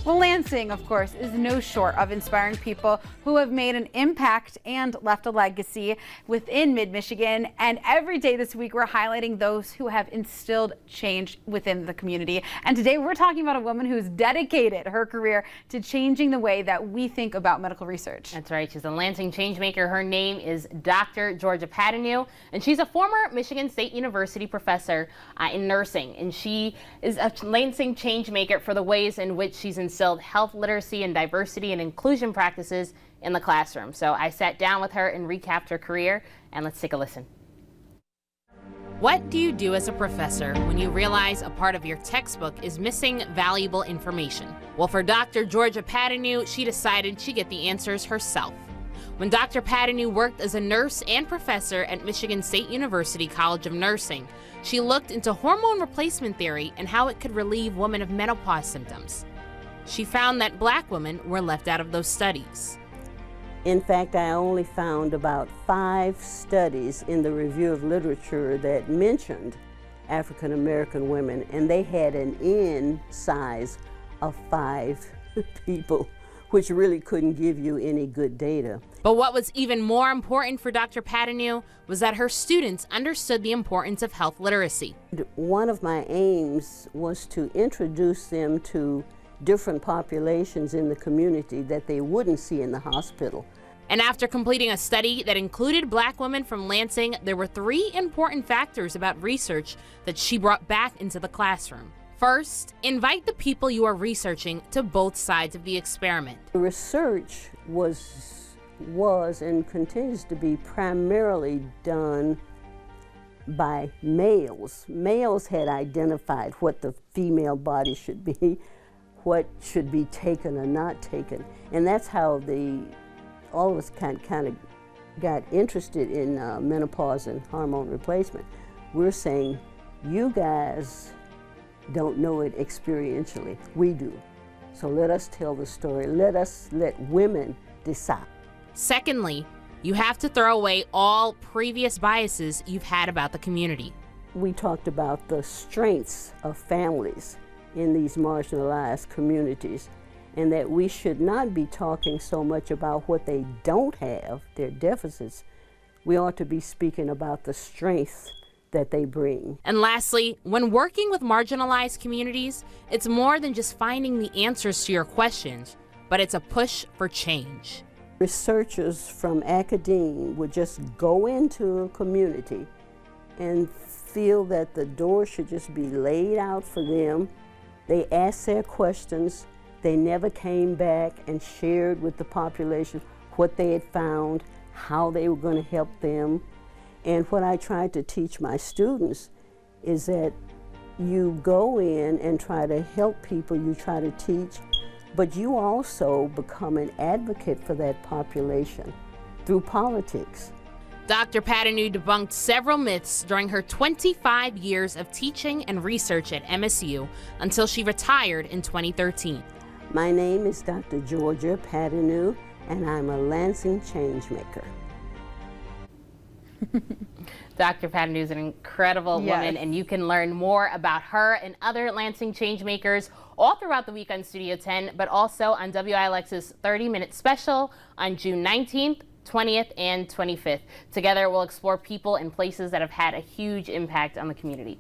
Well, Lansing, of course, is no short of inspiring people who have made an impact and left a legacy within Mid-Michigan. And every day this week, we're highlighting those who have instilled change within the community. And today we're talking about a woman who's dedicated her career to changing the way that we think about medical research. That's right. She's a Lansing Changemaker. Her name is Dr. Georgia Padonu, and she's a former Michigan State University professor in nursing. And she is a Lansing Changemaker for the ways in which she's instilled health literacy and diversity and inclusion practices in the classroom. So I sat down with her and recapped her career, and let's take a listen. What do you do as a professor when you realize a part of your textbook is missing valuable information? Well, for Dr. Georgia Padonu, she decided she'd get the answers herself. When Dr. Padonu worked as a nurse and professor at Michigan State University College of Nursing, she looked into hormone replacement theory and how it could relieve women of menopause symptoms. She found that Black women were left out of those studies. In fact, I only found about 5 studies in the review of literature that mentioned African American women, and they had an N size of 5 people, which really couldn't give you any good data. But what was even more important for Dr. Padonu was that her students understood the importance of health literacy. One of my aims was to introduce them to different populations in the community that they wouldn't see in the hospital. And after completing a study that included Black women from Lansing, there were 3 important factors about research that she brought back into the classroom. First, invite the people you are researching to both sides of the experiment. The research was and continues to be primarily done by males. Males had identified what the female body should be, what should be taken or not taken. And that's how all of us kind of got interested in menopause and hormone replacement. We're saying, you guys don't know it experientially. We do. So let us tell the story. Let women decide. Secondly, you have to throw away all previous biases you've had about the community. We talked about the strengths of families in these marginalized communities, and that we should not be talking so much about what they don't have, their deficits. We ought to be speaking about the strengths that they bring. And lastly, when working with marginalized communities, it's more than just finding the answers to your questions, but it's a push for change. Researchers from academia would just go into a community and feel that the door should just be laid out for them. They asked their questions. They never came back and shared with the population what they had found, how they were going to help them. And what I tried to teach my students is that you go in and try to help people, you try to teach, but you also become an advocate for that population through politics. Dr. Padonu debunked several myths during her 25 years of teaching and research at MSU until she retired in 2013. My name is Dr. Georgia Padonu, and I'm a Lansing Changemaker. Dr. Padonu is an incredible woman, and you can learn more about her and other Lansing Changemakers all throughout the week on Studio 10, but also on WILX's 30-minute special on June 19th, 20th, and 25th. Together, we'll explore people and places that have had a huge impact on the community.